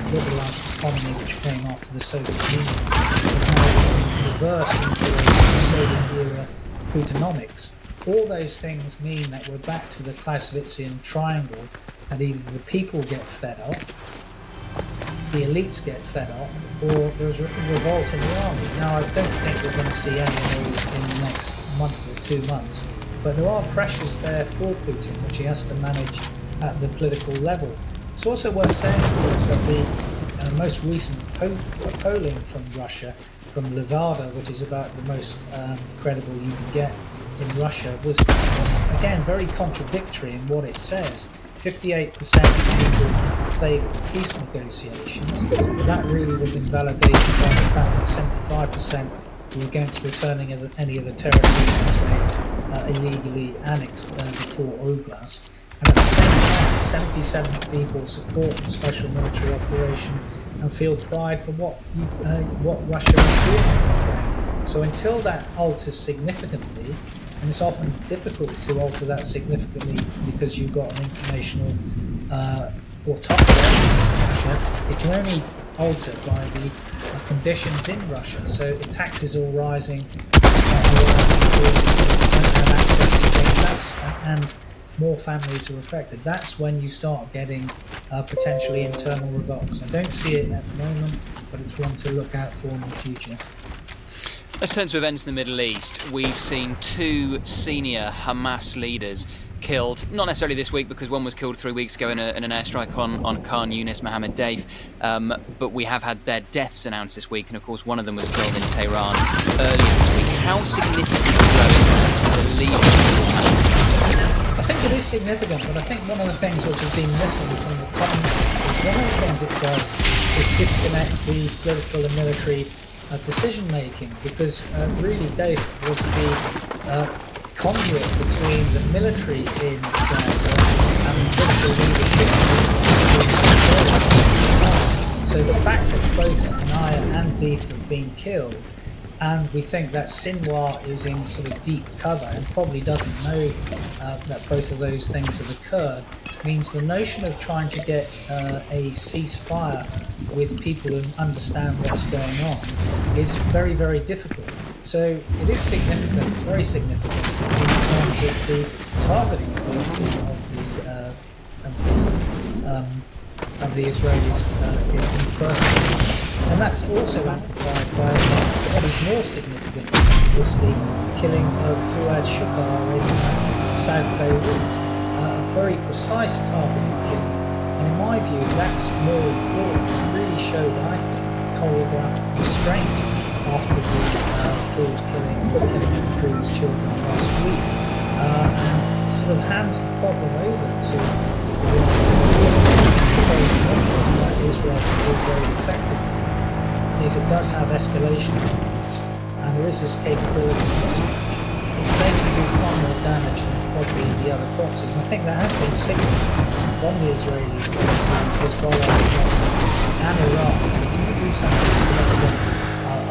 liberalised economy which came after the Soviet Union has now reversed into a Soviet-era Putin-omics. All those things mean that we're back to the Clausewitzian triangle, that either the people get fed up, the elites get fed up, or there's a revolt in the army. Now, I don't think we're going to see any of those in the next month or 2 months, but there are pressures there for Putin, which he has to manage at the political level. It's also worth saying, of course, that the most recent polling from Russia, from Levada, which is about the most credible you can get in Russia, was again very contradictory in what it says. 58% of people favoured peace negotiations, but that really was invalidated by the fact that 75% were against returning any of the territories which they illegally annexed before Oblast. And at the same time, 77 people support the special military operation and feel pride for what Russia is doing in Ukraine. So until that alters significantly, and it's often difficult to alter that significantly because you've got an informational autocracy in Russia, it can only alter by the conditions in Russia. So if taxes are rising, and more families are affected, that's when you start getting potentially internal revolts. I don't see it at the moment, but it's one to look out for in the future. Let's turn to events in the Middle East. We've seen 2 senior Hamas leaders killed, not necessarily this week because one was killed 3 weeks ago in an airstrike on Khan Yunis, Mohammed Deif, but we have had their deaths announced this week, and of course one of them was killed in Tehran earlier this week. How significant is that to the leaders? I think it is significant, but I think one of the things which has been missing from the commentary is one of the things it does is disconnect the political and military decision making, because really Dave was the conduit between the military in Gaza and the political leadership. So the fact that both Naya and Deif have been killed, and we think that Sinwar is in sort of deep cover and probably doesn't know that both of those things have occurred, means the notion of trying to get a ceasefire with people who understand what's going on is very, very difficult. So it is significant, very significant, in terms of the targeting ability of the Israelis in the first instance. And that's also amplified by what is more significant, was the killing of Fuad Shukar in South Beirut, a very precise targeting killing. And in my view, that's more important. It really showed, I think, choreographed restraint after the Druze killing of the Druze children last week, and sort of hands the problem over to that Israel can do very effectively. Is it does have escalation points, and there is this capability of mismatch. They can do far more damage than probably the other boxes. And I think that has been signalled from the Israelis, Hezbollah and Iran. Can you do something significant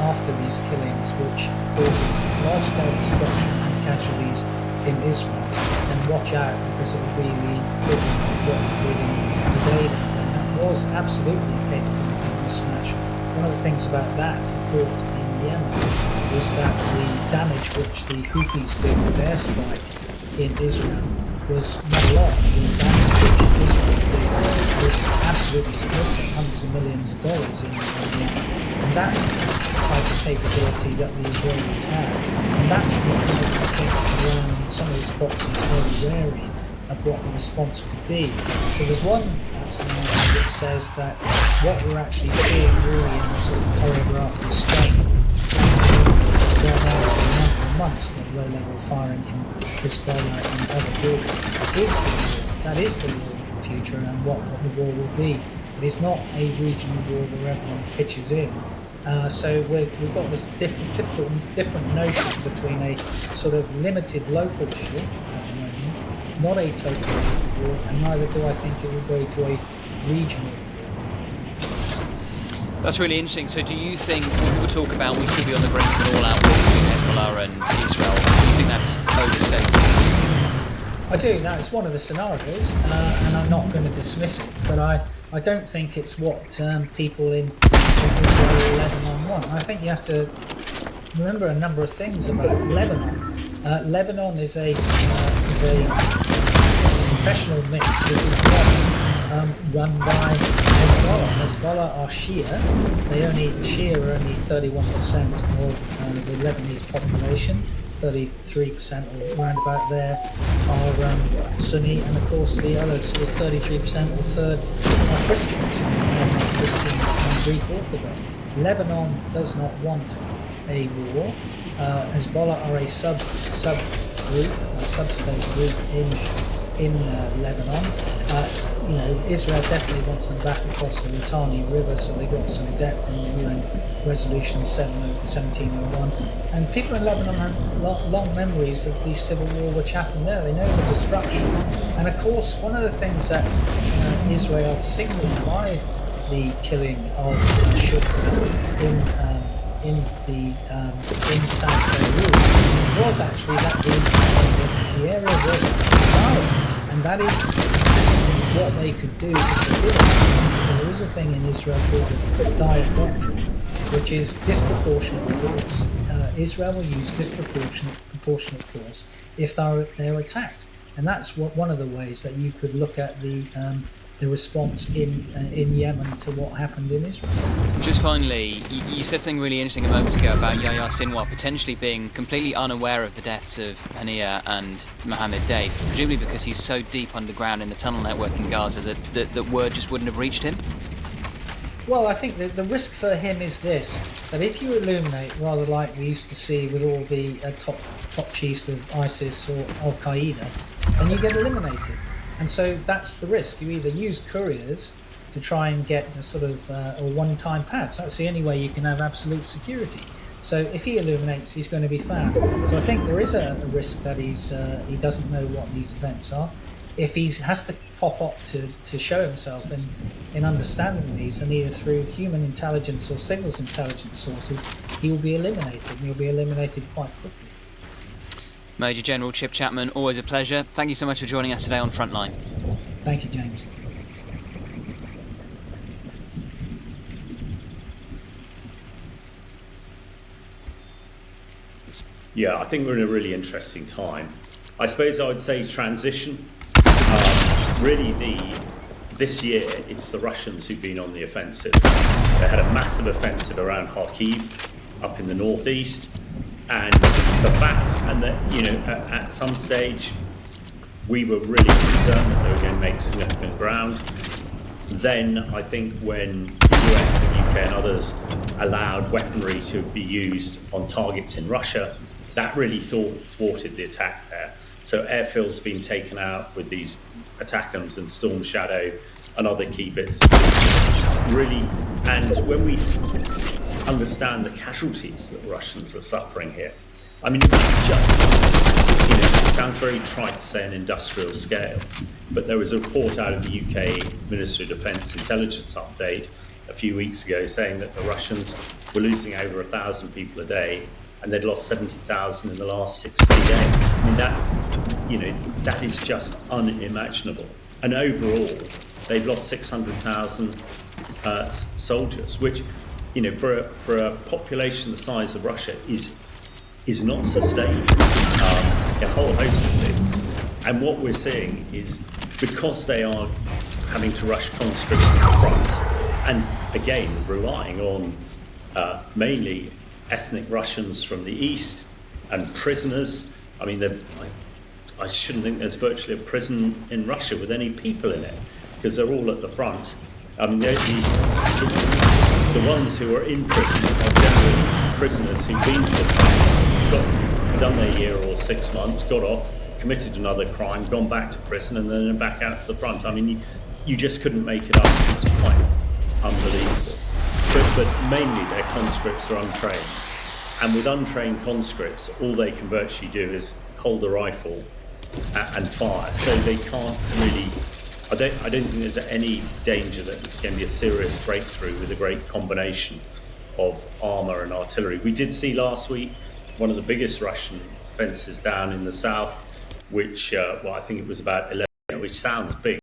after these killings, which causes large-scale destruction and casualties in Israel? And watch out, because it will be the equivalent of what we did in the day. And that was absolutely a capability mismatch. One of the things about that report in Yemen was that the damage which the Houthis did with their strike in Israel was not a lot. The damage which Israel did was absolutely significant, hundreds of millions of dollars in Yemen. And that's the type of capability that the Israelis have. And that's what makes, I think, Iran and some of these boxes very wary of what the response could be. So there's one scenario that says that what we're actually seeing really in the sort of choreographed restraint, which has gone on for a number of months, the low-level firing from Hezbollah and other groups, is the war. That is the war of the future and what the war will be. It is not a regional war where everyone pitches in. So we've got this different notion between a sort of limited local war, not a total war, and neither do I think it will go to a regional war. That's really interesting. So do you think, when people talk about we could be on the brink of an all-out war between Hezbollah and Israel, do you think that's overstated? I do. That's one of the scenarios, and I'm not going to dismiss it, but I don't think it's what people in Israel or Lebanon want. I think you have to remember a number of things about Lebanon. Lebanon is a confessional mix which is not run by Hezbollah. Hezbollah are Shia. Shia are only 31% of the Lebanese population. 33% or round about there are Sunni, and of course the other sort of 33% or third are Christians, and Greek Orthodox. Lebanon does not want a war. Hezbollah are a sub-state group in Lebanon. Israel definitely wants them back across the Litani River, so they got some depth in the UN Resolution 1701. And people in Lebanon have long memories of the civil war which happened there. They know the destruction. And of course, one of the things that Israel signaled by the killing of Shukra in South Beirut was actually that the area was actually violent, and that is consistent with what they could do if they did it. Because there is a thing in Israel called the Daya Doctrine, which is disproportionate force. Israel will use proportionate force if they're attacked, and that's one of the ways that you could look at the response in Yemen to what happened in Israel. Just finally, you said something really interesting a moment ago about Yahya Sinwar potentially being completely unaware of the deaths of Hania and Mohammed Day, presumably because he's so deep underground in the tunnel network in Gaza that word just wouldn't have reached him? Well, I think the risk for him is this, that if you illuminate, rather like we used to see with all the top chiefs of ISIS or Al-Qaeda, then you get eliminated. And so that's the risk. You either use couriers to try and get a sort of or one-time pads. That's the only way you can have absolute security. So if he illuminates, he's going to be found. So I think there is a risk that he doesn't know what these events are. If he has to pop up to show himself in understanding these, and either through human intelligence or signals intelligence sources, he will be eliminated, and he'll be eliminated quite quickly. Major General Chip Chapman, always a pleasure. Thank you so much for joining us today on Frontline. Thank you, James. Yeah, I think we're in a really interesting time. I suppose I would say transition. Really, this year, it's the Russians who've been on the offensive. They had a massive offensive around Kharkiv, up in the northeast. And the fact, and that, at some stage, we were really concerned that they were going to make significant ground. Then I think when the US, the UK and others allowed weaponry to be used on targets in Russia, that really thwarted the attack there. So airfield's been taken out with these ATACMS and Storm Shadow and other key bits. Really, and when we understand the casualties that the Russians are suffering here, I mean, it's just, it sounds very trite to say an industrial scale, but there was a report out of the UK Ministry of Defence Intelligence Update a few weeks ago saying that the Russians were losing over 1,000 people a day, and they'd lost 70,000 in the last 60 days. I mean, that is just unimaginable. And overall, they've lost 600,000 soldiers, which, for a population the size of Russia is not sustained. A whole host of things. And what we're seeing is, because they are having to rush conscripts to the front, and again relying on mainly ethnic Russians from the east and prisoners. I mean, I shouldn't think there's virtually a prison in Russia with any people in it, because they're all at the front. I mean, the ones who are in prison are generally prisoners who've been to the front, done their year or 6 months, got off, committed another crime, gone back to prison, and then back out to the front. I mean, you just couldn't make it up. It's quite unbelievable. But mainly their conscripts are untrained. And with untrained conscripts, all they can virtually do is hold a rifle and fire. So they can't really, I don't think there's any danger that there's going to be a serious breakthrough with a great combination of armour and artillery. We did see last week one of the biggest Russian offences down in the south, which, I think it was about 11, which sounds big.